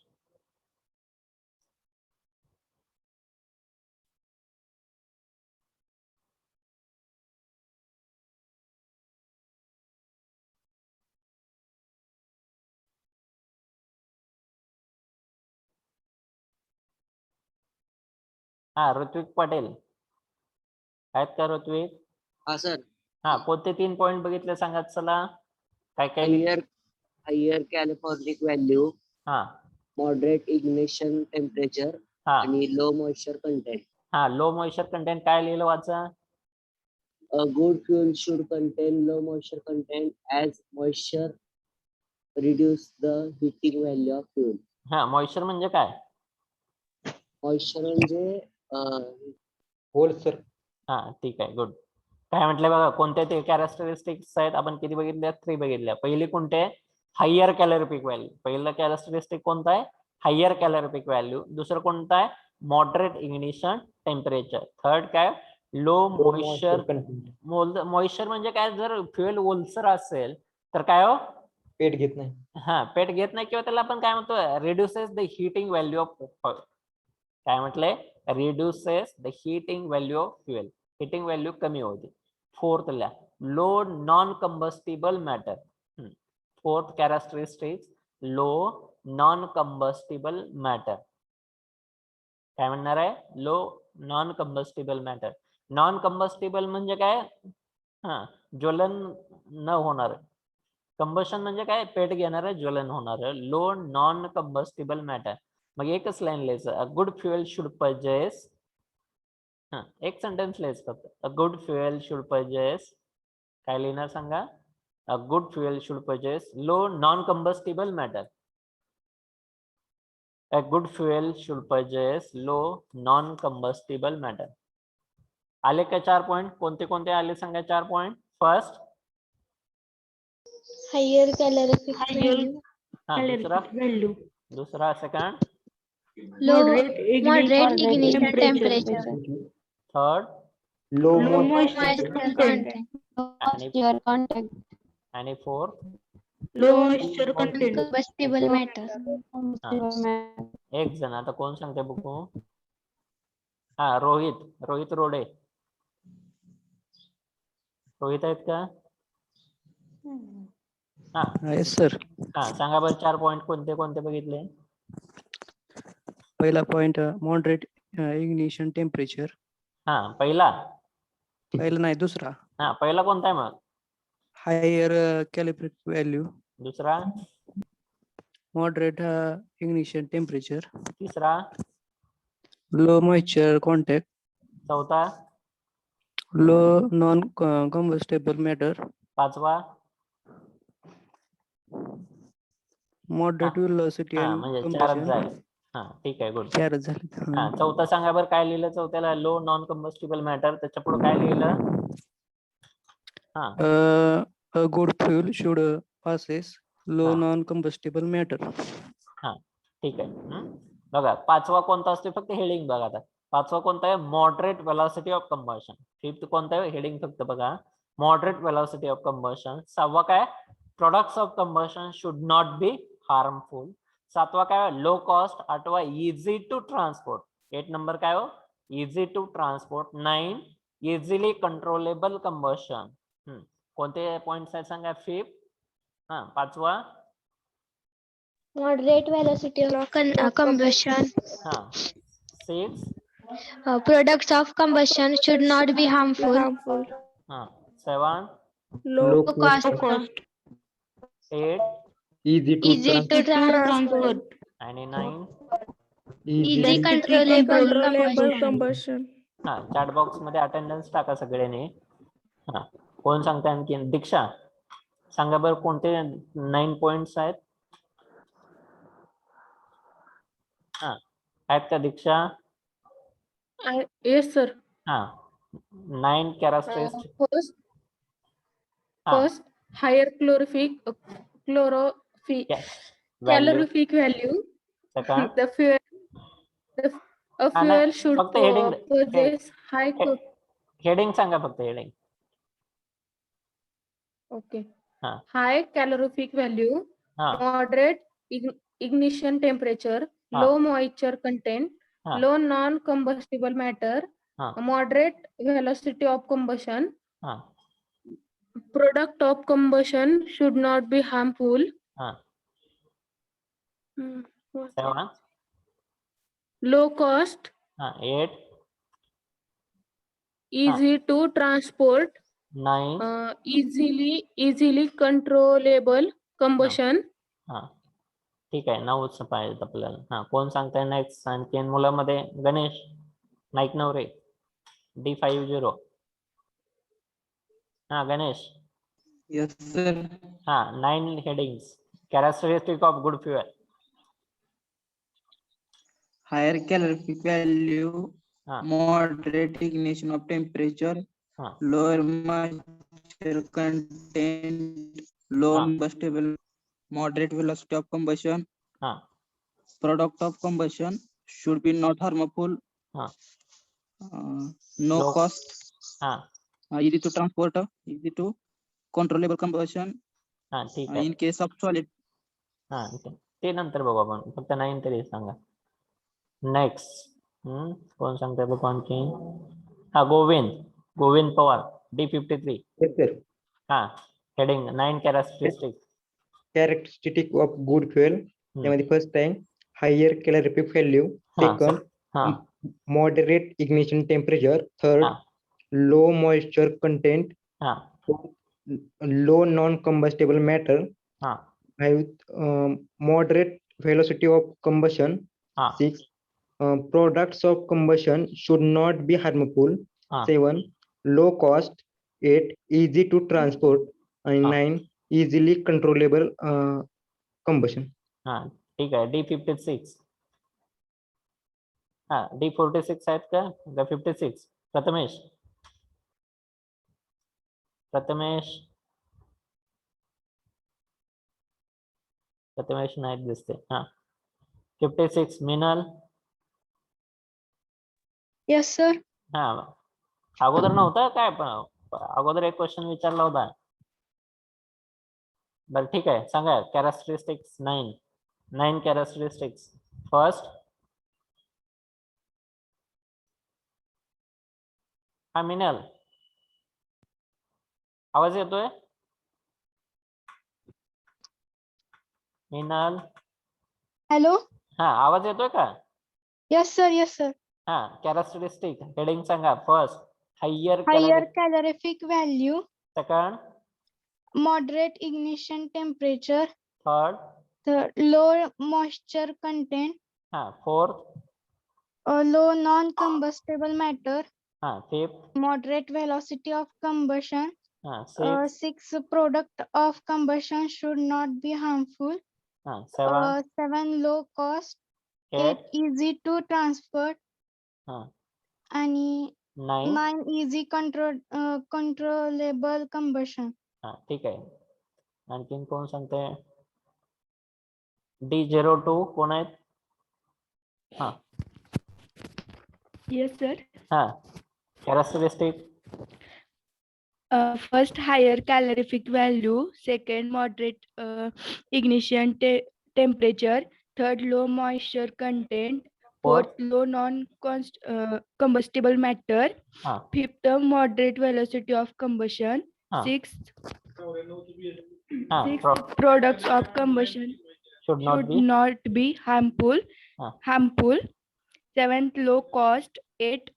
[SPEAKER 1] ऋत्विक पटेल आहेत का? ऋत्विक.
[SPEAKER 3] हा सर.
[SPEAKER 1] कोणते 3 पॉइंट बघितले सांगा चला. काय काय?
[SPEAKER 3] Higher calorific value, moderate ignition temperature आणि low moisture content.
[SPEAKER 1] Low moisture content काय लिहिलं वाचा?
[SPEAKER 3] A good fuel should contain low moisture content as moisture reduce the heating value of fuel.
[SPEAKER 1] Moisture म्हणजे काय?
[SPEAKER 3] मॉइश्चर म्हणजे
[SPEAKER 4] होल सर.
[SPEAKER 1] ठीक आहे. Good. काय म्हटलं बघा? कोणत्या ते कॅरेक्टरिस्टिक्स आहेत? आपण किती बघितल्या? 3 बघितल्या. पहिली कोणते? Higher calorific value. पहिलं कॅरेक्टरिस्टिक कोणता आहे? Higher calorific value. दुसरं कोणतं आहे? Moderate ignition temperature. थर्ड काय? Low moisture. मॉइश्चर म्हणजे काय? जर फ्युएल ओलसर असेल तर काय हो?
[SPEAKER 4] पेट घेत नाही.
[SPEAKER 1] पेट घेत नाही किंवा त्याला आपण काय म्हणतो? Reduces the heating value of fuel. काय म्हटलंय? Reduces the heating value of fuel. Heating value कमी होते. फोर्थला low non combustible matter. Fourth characteristics low non combustible matter. काय म्हणणार आहे? Low non combustible matter. Non combustible म्हणजे काय? ज्वलन न होणार. कंबशन म्हणजे काय? पेट घेणार, ज्वलन होणार. Low non combustible matter. मग एकच लाईन लिहायचं. अ गुड फ्युएल शुड पजेस. एक सेंटेन्स लिहायचं फक्त. अ गुड फ्युएल शुड पजेस. काय लिहिणार सांगा? अ good fuel should possess low non combustible matter. A good fuel should possess low non-combustible matter. आले का 4 पॉइंट? कोणते कोणते आले सांगा 4 point? First
[SPEAKER 2] Higher calorific value.
[SPEAKER 6] value.
[SPEAKER 1] दूसरा second.
[SPEAKER 2] Moderate ignition temperature.
[SPEAKER 1] Third
[SPEAKER 4] low
[SPEAKER 2] Moisture content.
[SPEAKER 1] आणि fourth
[SPEAKER 6] low moisture content.
[SPEAKER 2] Combustible matter.
[SPEAKER 1] एक जण. आता कोण सांगते बघू? रोहित रोडे. रोहित आहेत का?
[SPEAKER 12] सर.
[SPEAKER 1] सांगा बरं 4 पॉइंट कोणते कोणते बघितले?
[SPEAKER 12] पहिला पॉइंट मॉडरेट इग्निशन टेम्परेचर.
[SPEAKER 1] पहिला
[SPEAKER 12] नाही, दुसरा.
[SPEAKER 1] पहिला कोणता आहे मग?
[SPEAKER 12] Higher calorific value.
[SPEAKER 1] दुसरा
[SPEAKER 12] मॉडरेट इग्निशन टेम्परेचर.
[SPEAKER 1] तिसरा
[SPEAKER 12] लो मॉइश्चर कॉन्टॅक्ट.
[SPEAKER 1] चौथा
[SPEAKER 12] low non-combustible matter,
[SPEAKER 1] पाचवा
[SPEAKER 12] moderate velocity
[SPEAKER 1] हा
[SPEAKER 12] and
[SPEAKER 1] म्हणजे चारच
[SPEAKER 12] combustion.
[SPEAKER 1] झाले. हा ठीक आहे, गुड.
[SPEAKER 12] चारच झाले.
[SPEAKER 1] हा चौथा सांगा बरं काय लिहिलं चौथ्याला? Low non combustible matter. त्याच्या पुढे काय लिहिलं? हा
[SPEAKER 12] A good fuel should passes low
[SPEAKER 1] हा.
[SPEAKER 12] non-combustible matter.
[SPEAKER 1] हा ठीक आहे. बघा पाचवा कोणता असतो? फक्त हेडिंग बघा. आता पाचवा कोणता आहे? Moderate velocity of combustion. Fifth कोणता आहे? हेडिंग फक्त बघा, मॉडरेट वेलॉसिटी ऑफ कंबशन. सहावा काय? Products of combustion should not be harmful. सातवा काय? Low cost. आठवा इझी टू ट्रान्सपोर्ट. 8 नंबर काय हो? Easy to transport. 9 easily controllable combustion. कोणते पॉइंट्स आहेत सांगा? फिफ्थ. हा पाचवा
[SPEAKER 2] Moderate velocity of combustion.
[SPEAKER 1] हा 6.
[SPEAKER 2] Products of combustion should not be harmful.
[SPEAKER 1] हा 7.
[SPEAKER 4] Low
[SPEAKER 2] Cost.
[SPEAKER 4] cost,
[SPEAKER 1] 8
[SPEAKER 4] easy to
[SPEAKER 2] Easy to transport.
[SPEAKER 1] आणि 9.
[SPEAKER 2] Easy controllable
[SPEAKER 6] combustion.
[SPEAKER 1] हा चॅट बॉक्स मध्ये अटेंडन्स टाका सगळ्यांनी. हा कोण सांगता? आणखी दीक्षा सांगा बरं कोणते 9 पॉइंट्स आहेत? हा आहेत का दीक्षा?
[SPEAKER 6] Yes, sir.
[SPEAKER 1] हा 9 characteristic.
[SPEAKER 6] First, higher calorific value.
[SPEAKER 1] Second
[SPEAKER 6] The fuel, a fuel should
[SPEAKER 1] फक्त हेडिंग
[SPEAKER 6] possess high.
[SPEAKER 1] हेडिंग सांगा फक्त हेडिंग.
[SPEAKER 6] Okay.
[SPEAKER 1] हा
[SPEAKER 6] High calorific value,
[SPEAKER 1] हा
[SPEAKER 6] moderate ignition temperature,
[SPEAKER 1] Ah.
[SPEAKER 6] low moisture content,
[SPEAKER 1] Ah.
[SPEAKER 6] low non-combustible matter,
[SPEAKER 1] Ah.
[SPEAKER 6] moderate velocity of combustion.
[SPEAKER 1] हा
[SPEAKER 6] Product of combustion should not be harmful.
[SPEAKER 1] हा
[SPEAKER 6] Hmm, what?
[SPEAKER 1] 7.
[SPEAKER 6] Low cost,
[SPEAKER 1] हा 8.
[SPEAKER 6] easy to transport,
[SPEAKER 1] 9.
[SPEAKER 6] easily controllable combustion.
[SPEAKER 1] हा ठीक आहे. 9च पाहिजे आपल्याला. हा कोण सांगताय नेक्स्ट? आणखी मुलामध्ये गणेश नाईक नवरे D50. हा गणेश.
[SPEAKER 8] Yes, sir.
[SPEAKER 1] हा 9 headings. Characteristic of good fuel.
[SPEAKER 8] Higher calorific value,
[SPEAKER 1] हा
[SPEAKER 8] moderate ignition of temperature,
[SPEAKER 1] हा
[SPEAKER 8] lower moisture content, low
[SPEAKER 1] Ah.
[SPEAKER 8] combustible, moderate velocity of combustion.
[SPEAKER 1] हा
[SPEAKER 8] Product of combustion should be not harmful.
[SPEAKER 1] हा
[SPEAKER 8] No
[SPEAKER 1] Low-
[SPEAKER 8] cost,
[SPEAKER 1] हा
[SPEAKER 8] easy to transport, easy to controllable combustion.
[SPEAKER 1] हा ठीक आहे.
[SPEAKER 8] In case of solid,
[SPEAKER 1] हा ते नंतर बघू आपण. फक्त 9 तरी सांगा. नेक्स्ट कोण सांगताय बघू आणखी? हा Govind Pawar D53.
[SPEAKER 4] yes, sir.
[SPEAKER 1] हा heading 9 characteristic.
[SPEAKER 4] Characteristic of good fuel. त्यामध्ये फर्स्ट आहे higher calorific value.
[SPEAKER 1] हा
[SPEAKER 4] Second,
[SPEAKER 1] हा
[SPEAKER 4] moderate ignition temperature. Third,
[SPEAKER 1] हा
[SPEAKER 4] low moisture content.
[SPEAKER 1] हा
[SPEAKER 4] Low non-combustible matter.
[SPEAKER 1] हा
[SPEAKER 4] 5, moderate velocity of combustion.
[SPEAKER 1] हा
[SPEAKER 4] 6, products of combustion should not be harmful.
[SPEAKER 1] हा
[SPEAKER 4] 7, low cost. 8, easy to transport. And
[SPEAKER 1] Ah.
[SPEAKER 4] 9, easily controllable combustion.
[SPEAKER 1] हा ठीक आहे. D56. हा D46 आहेत का? 56 प्रथमेश नाहीत दिसते. हा 56 मिनल.
[SPEAKER 2] Yes, sir.
[SPEAKER 1] हा अगोदर नव्हता काय? पण अगोदर एक क्वेश्चन विचारला होता. बरं ठीक आहे. सांगा कॅरेक्टरिस्टिक्स. 9 कॅरेक्टरिस्टिक्स. फर्स्ट हा मिनल आवाज येतोय? मिनल
[SPEAKER 2] Hello.
[SPEAKER 1] हा आवाज येतोय का?
[SPEAKER 2] Yes, sir. Yes, sir.
[SPEAKER 1] हा कॅरेक्टरिस्टिक हेडिंग सांगा. First higher
[SPEAKER 2] Higher calorific value,
[SPEAKER 1] second
[SPEAKER 2] moderate ignition temperature,
[SPEAKER 1] third
[SPEAKER 2] third, low moisture content,
[SPEAKER 1] हा फोर्थ
[SPEAKER 2] low non-combustible matter,
[SPEAKER 1] हा fifth
[SPEAKER 2] moderate velocity of combustion.
[SPEAKER 1] हा six
[SPEAKER 2] 6 product of combustion should not be harmful.
[SPEAKER 1] हा seven
[SPEAKER 2] 7 low cost. 8
[SPEAKER 1] eight
[SPEAKER 2] easy to transport.
[SPEAKER 1] हा
[SPEAKER 2] आणि
[SPEAKER 1] nine
[SPEAKER 2] 9 easy controllable combustion.
[SPEAKER 1] हा ठीक आहे. आणखीन कोण सांगते? D02 कोण आहेत? हा
[SPEAKER 6] Yes, sir.
[SPEAKER 1] हा characteristic
[SPEAKER 6] First, higher calorific value. Second, moderate ignition temperature. Third, low moisture content. Fourth, low combustible matter.
[SPEAKER 1] हा
[SPEAKER 6] Fifth, moderate velocity of combustion.
[SPEAKER 1] Ah.
[SPEAKER 6] Sixth,
[SPEAKER 1] हा
[SPEAKER 6] products of combustion
[SPEAKER 1] should not be
[SPEAKER 6] not be harmful.
[SPEAKER 1] Ah.
[SPEAKER 6] Seventh, low cost. Eight,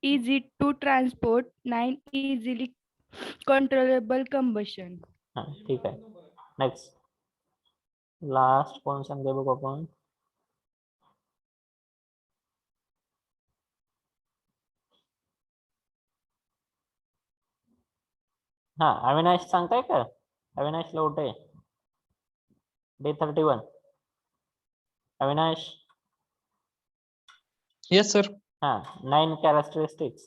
[SPEAKER 6] easy to transport. 9, easily controllable combustion.
[SPEAKER 1] हा ठीक आहे. Next last कोण सांगते बघू आपण? हा अविनाश सांगताय का? Avinash Lavate D31 Avinash
[SPEAKER 10] Yes, sir.
[SPEAKER 1] हा 9 characteristics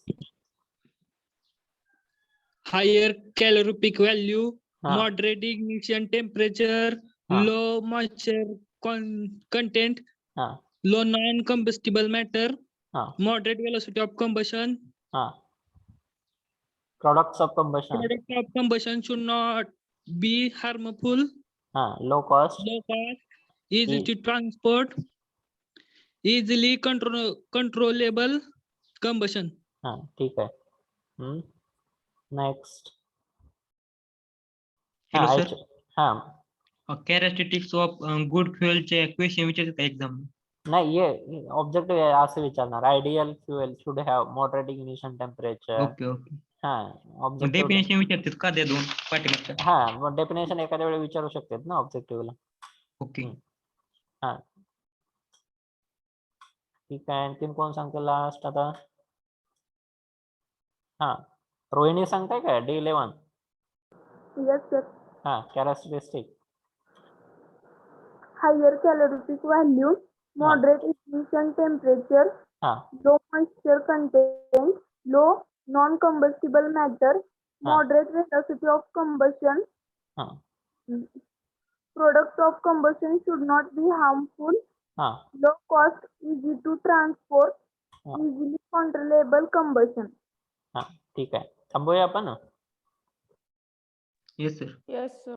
[SPEAKER 10] Higher calorific value,
[SPEAKER 1] Ah.
[SPEAKER 10] moderate ignition temperature,
[SPEAKER 1] Ah.
[SPEAKER 10] low moisture content,
[SPEAKER 1] हा
[SPEAKER 10] low non-combustible matter,
[SPEAKER 1] हा
[SPEAKER 10] moderate velocity of combustion.
[SPEAKER 1] हा products of combustion
[SPEAKER 10] Product of combustion should not be harmful.
[SPEAKER 1] हा low cost
[SPEAKER 10] Low cost, easy
[SPEAKER 1] E-
[SPEAKER 10] to transport, easily controllable combustion.
[SPEAKER 1] हा ठीक आहे. Next हा
[SPEAKER 4] Hello, sir.
[SPEAKER 1] हा
[SPEAKER 4] Characteristics of good fuel चे question विचारतात exam.
[SPEAKER 1] नाही ये ऑब्जेक्टिव्ह आहे असं विचारणार. Ideal fuel should have moderate ignition temperature.
[SPEAKER 4] Okay okay.
[SPEAKER 1] हा ऑब्जेक्टिव्ह
[SPEAKER 4] डेफिनेशन विचारतात का त्या दोन पाठीमागच्या?
[SPEAKER 1] हा मग डेफिनेशन एखाद्या वेळी विचारू शकतात ना ऑब्जेक्टिव्हला.
[SPEAKER 4] ओके.
[SPEAKER 1] हा ठीक आहे. आणखीन कोण सांगते लास्ट आता? हा रोहिणी सांगताय का? D11
[SPEAKER 2] Yes, sir.
[SPEAKER 1] हा characteristic
[SPEAKER 2] Higher calorific value, moderate ignition temperature,
[SPEAKER 1] हा
[SPEAKER 2] low moisture content, low non-combustible matter, moderate velocity of combustion.
[SPEAKER 1] हा
[SPEAKER 2] Products of combustion should not be harmful.
[SPEAKER 1] हा
[SPEAKER 2] Low cost, easy to transport,
[SPEAKER 1] Ah.
[SPEAKER 2] easily controllable combustion.
[SPEAKER 1] हा ठीक आहे. थांबूया आपण.
[SPEAKER 4] Yes sir.
[SPEAKER 5] Yes, sir.